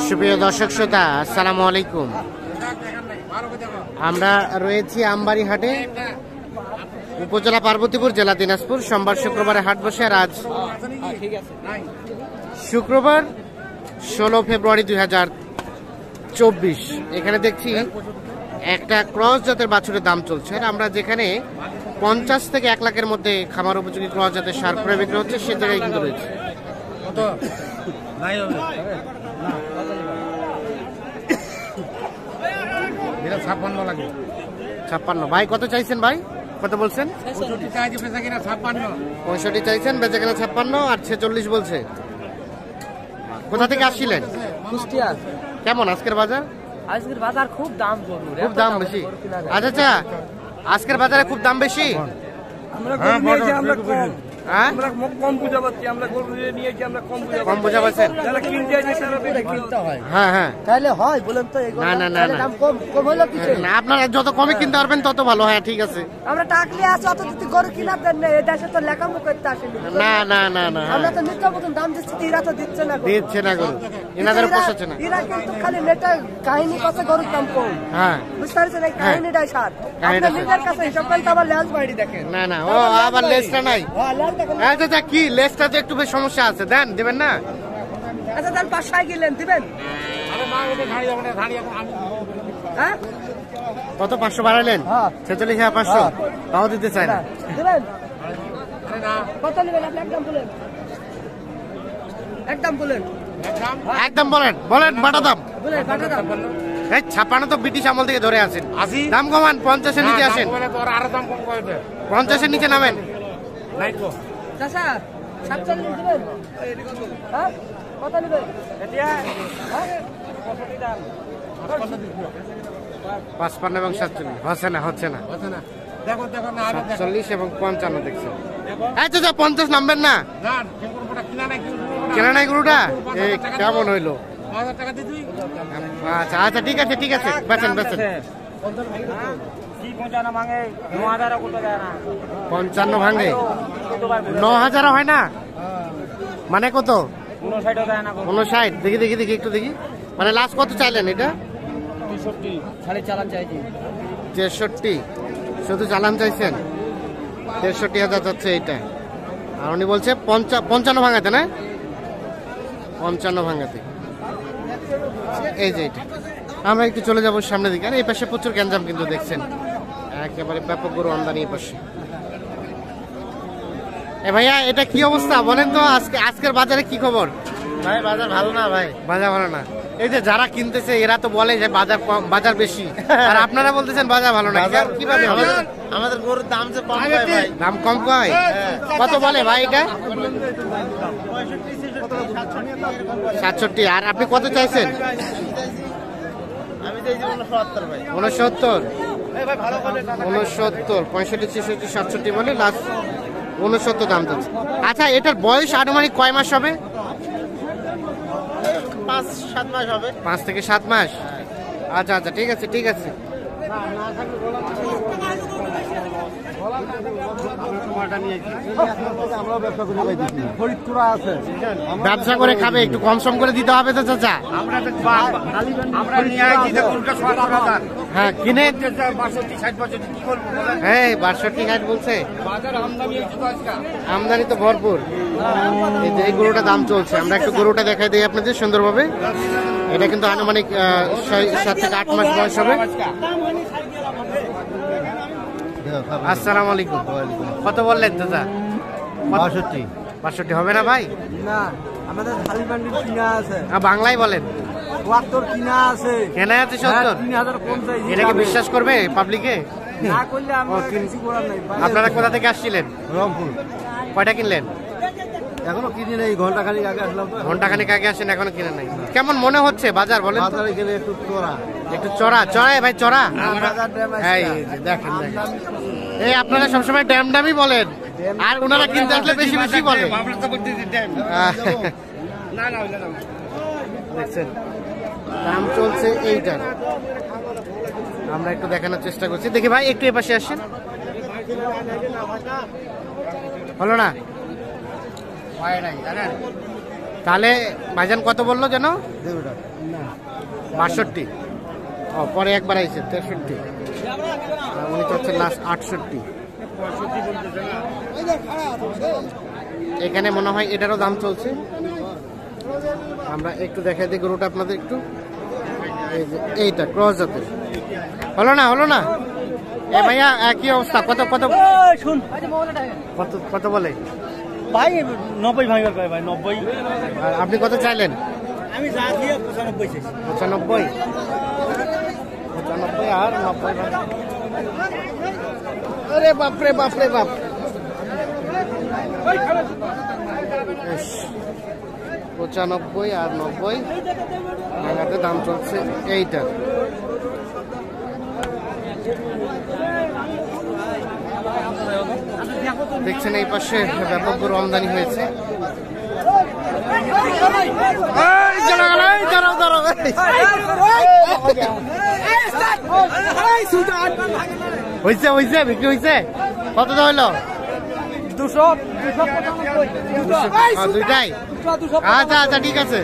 সুপ্রিয় দর্শক শ্রোতা, আসসালামু আলাইকুম। আমরা রয়েছি আমবাড়ি হাটে, উপজেলা পার্বতীপুর, জেলা দিনাজপুর। সোমবার শুক্রবারে হাট বসে। আর আজ শুক্রবার 16 ফেব্রুয়ারি 2024। এখানে দেখছি একটা ক্রস জাতের বাছুরের দাম চলছে। আর আমরা যেখানে 50 থেকে 1 লাখের মধ্যে খামার উপযোগী ক্রস জাতের সার ক্রয় বিক্রি হচ্ছে, সে জায়গায় কিন্তু রয়েছে। 56 ভাই কত চাইছেন? ভাই কত বলছেন? 65 চাইছেন, বেচা কেনা 56 আর 46 বলছে। কোথা থেকে আসছিলেন? কুষ্টিয়া। কেমন আজকের বাজার? আজকের বাজার খুব দাম, খুব দাম বেশি। আচ্ছা, আজকের বাজারে খুব দাম বেশি। আমরা কম নিয়েছি, আমরা কম। আমরা কম বুঝা পাচ্ছি, আমরা গরু নিয়েছি, আমরা কম বুঝা পাচ্ছেন। যারা কিনতে আসে তারা কিনতে হয়। হ্যাঁ হ্যাঁ, তাহলে হয় বলেন তো? না না না, দাম কম হলো কিছু না, আপনারা যত কমে কিনতে পারবেন তত ভালো। হ্যাঁ ঠিক আছে। আমরা টাকলে আছে অত যদি গরু কিনা দেন না, এই দেশে তো লেখামো করতে আসেনি। না না না না, আমরা তো নিত্য মতন দাম দিচ্ছি, এরা তো দিচ্ছে না, দিচ্ছে না গরু, এনাদের পোষাচ্ছে না। এরা কিন্তু খালি নেটা কাহিনী কথা, গরুর দাম কম। হ্যাঁ বুঝতে পারছেন, এই কাহিনীটাই সার। আপনার নিজের কাছে হিসাব করেন তো আবার লেজ বাড়ি দেখেন। না না, ও আবার লেজটা নাই। আচ্ছা কি লেজটা তো একটু বেশ সমস্যা আছে, দেন দেবেন না? আচ্ছা তাহলে 500 গেলেন দিবেন? হ্যাঁ কত? 500 বাড়ালেন? 46,500 তাও দিতে চাই না। দিবেন? কত নেবেন আপনি? একদম বলেন, একদম বলেন, একদম বলেন, বলেন বাটা দাম। বলেন বাটা দাম। এই 56 তো ব্রিটিশ আমল থেকে ধরে আছেন। দাম কমান, 50 এর নিচে আসেন। 50 এর নিচে নামেন। চাচা 47 দিবেন? হ্যাঁ কত নেবেন? 55 এবং 47 হচ্ছে না। 47 এবং 55 দেখছেন। আচ্ছা 50 নামবেন না? কেনা নাই গরুটা? এই কেমন হইলো? আচ্ছা আচ্ছা, ঠিক আছে ঠিক আছে, বেচেন। 55 ভাঙে, 9000 হয় না? মানে কত? 59। দেখি একটু দেখি। মানে লাস্ট কত চাইলেন এটা? 63। শুধু চালান চাইছেন? 63,000 যাচ্ছে এইটা। আর উনি বলছে 55 ভাঙাতে, না 55 ভাঙাতে। এই যে এটা, আমরা একটু চলে যাবো সামনের দিকে। আর এই পাশে প্রচুর গ্যাঞ্জাম কিন্তু দেখছেন, একেবারে ব্যাপক গরু আমদানি এই পাশে। এ ভাইয়া, এটা কি অবস্থা বলেন তো? আজকের বাজারে কি খবর? ভাই বাজার ভালো না ভাই। বাজার ভালো না? এই যে যারা কিনতেছে এরা তো বলে যে বাজার কম, বাজার বেশি, আর আপনারা বলতেছেন বাজার ভালো না। কিভাবে? আমাদের গরুর দাম যে কম হয় ভাই। দাম কম কয়? কত বলে ভাই এটা? 67। আর আপনি কত চাইছেন? আমি চাইছি 69 ভাই। 69। 65, 66, 67 বলে লাস্ট 69 দাম চাচ্ছে। আচ্ছা, এটার বয়স আনুমানিক কয় মাস হবে? 5-7 মাস হবে। 5 থেকে 7 মাস। আচ্ছা আচ্ছা, ঠিক আছে ঠিক আছে। ব্যবসা করে খাবে, একটু কম সম করে দিতে হবে তো চাচা। হ্যাঁ কিনে 62-60 বলছে। আমদানি তো ভরপুর। এই গরুটা দাম চলছে। আমরা একটু গরুটা দেখাই দিই আপনাদের সুন্দরভাবে। এটা কিন্তু আনুমানিক 7 থেকে 8 মাস বয়স হবে। আসসালামু আলাইকুম। কত বললেন চাচা? 62 হবে না ভাই? না, আমাদের খালি বান্ডিল কিনা আছে। বাংলায় বলেন। 72 কিনা আছে। কেনা আছে 70? 3000 কম চাইছি। এটা কি বিশ্বাস করবে পাবলিকে? না করলে আমরা কিছু করার নাই। আপনারা কোথা থেকে আসছিলেন? রংপুর। কয়টা কিনলেন? এখনো কিনে নেই, ঘন্টাখানিক আগে আসলাম তো। ঘন্টাখানিক আগে আসেন, এখনো কিনে নাই। কেমন মনে হচ্ছে বাজার বলেন? বাজারে গেলে একটু চড়া। একটু চড়ায় ভাই, চড়া। এই যে দেখেন, এই আপনারা সবসময় ড্যাম ড্যামই বলেন, আর ওনারা কিনতে আসলে বেশি বেশি বলে। দেখছেন দাম চলছে এইটার। আমরা একটু দেখানোর চেষ্টা করছি। দেখি ভাই, একটু এপাশে আসেন। হলো না? তাহলে ভাইজান কত বললো যেন? 62। ও পরে একবার আইছে 63। উনি তো হচ্ছে লাস্ট 68। এখানে মনে হয় এটারও দাম চলছে। আমরা একটু দেখাই দিই গরুটা আপনাদের একটু। এইটা ক্রস জাতের। হলো না এ ভাইয়া কি অবস্থা? কত কত বলে ভাই? 90 ভাঙার ভাই 90। আর আপনি কত চাইলেন? আমি যা দিয়ে 95 চাইছি। 95 আর 90। আরে বাপরে বাপ। 95 আর 90 ভাঙাতে দাম চলছে এইটা। দেখছেন এই পাশে ব্যাপক গরু আমদানি হয়েছে। হয়েছে বিক্রি হয়েছে। কত দাম হইলো? 200 দুইটাই। আচ্ছা ঠিক আছে।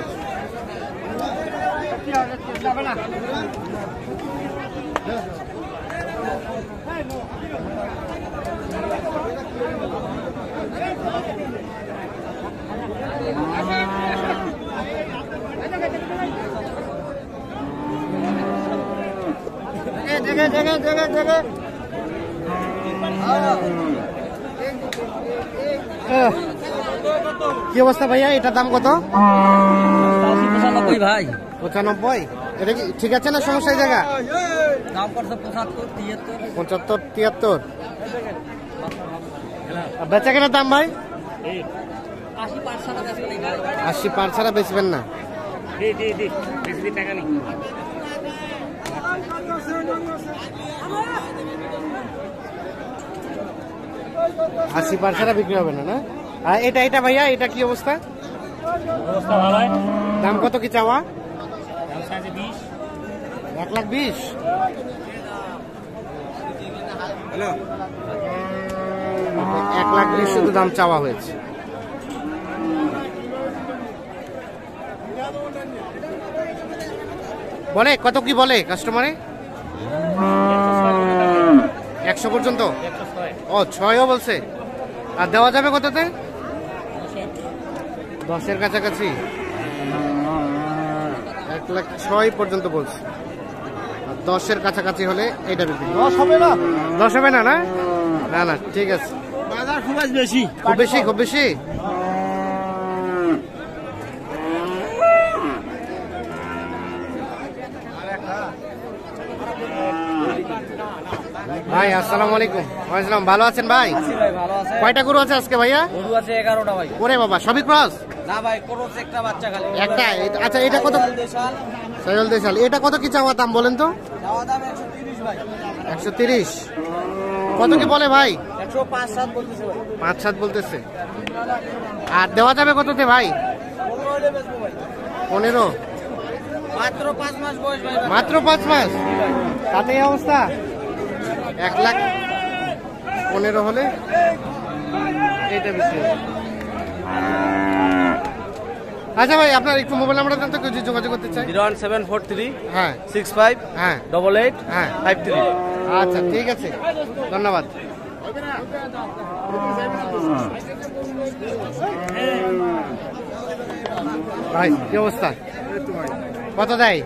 কি অবস্থা ভাইয়া? এটার দাম কত? 95 ভাই। 95। এটা কি ঠিক আছে না সমস্যা? এই জায়গা দাম করছে 75 73 75 73। বেচা কেনার দাম ভাই? 80 পার ছাড়া বেচবেন না? বেশি টাকা নেই। 80 পার ছাড়া বিক্রি হবে না? আর এটা ভাইয়া এটা কি অবস্থা? দাম কত কি চাওয়া? 1,20,000। 1,20,000 শুধু দাম চাওয়া হয়েছে। বলে কত কি বলে কাস্টমারে? 100 পর্যন্ত। ও 6ও বলছে। আর দেওয়া যাবে কততে? 10-এর কাছাকাছি। 1,06,000 পর্যন্ত বলছে। আর 10-এর কাছাকাছি হলে এটা বিক্রি। 10 হবে না? 10 হবে না? না ঠিক আছে। বাজার খুব বেশি। খুব বেশি। ভাই আসসালামু আলাইকুম। ওয়ালাইকুম। ভালো আছেন ভাই? ভালো আছে। কয়টা গরু আছে আজকে ভাইয়া? গরু আছে 11টা ভাই। ওরে বাবা, সবই ক্রস? না ভাই, ক্রস একটা বাচ্চা খালি। একটা। আচ্ছা এটা কত? সাইল দেশাল। এটা কত কি চাওয়া দাম বলেন তো? চাওয়া দাম 130 ভাই। 130। কত কি বলে ভাই? 105-7 বলতেছে ভাই। 5-7 বলতেছে। আর দেওয়া যাবে কততে ভাই? 15 হলে বেচবো ভাই। 15? মাত্র 5 মাস বয়স ভাই। মাত্র 5 মাস? তাতে এই অবস্থা? 1,15,000 হলে এইটা বিক্রি হবে। আচ্ছা ভাই, আপনার একটু মোবাইল নাম্বারটা দেন তো, কেউ যদি যোগাযোগ করতে চাই। 01743 হ্যাঁ 65 হ্যাঁ 88 হ্যাঁ 53। আচ্ছা ঠিক আছে, ধন্যবাদ। ভাই কি অবস্থা? কত দেয়?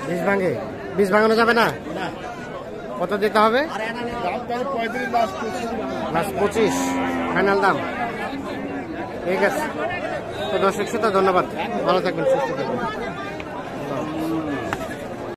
20 ভাঙে? 20 ভাঙানো যাবে না? কত দিতে হবে? লাস্ট 25 ফাইনাল দাম। ঠিক আছে, তো দর্শক শ্রোতা ধন্যবাদ, ভালো থাকবেন, সুস্থ থাকবেন।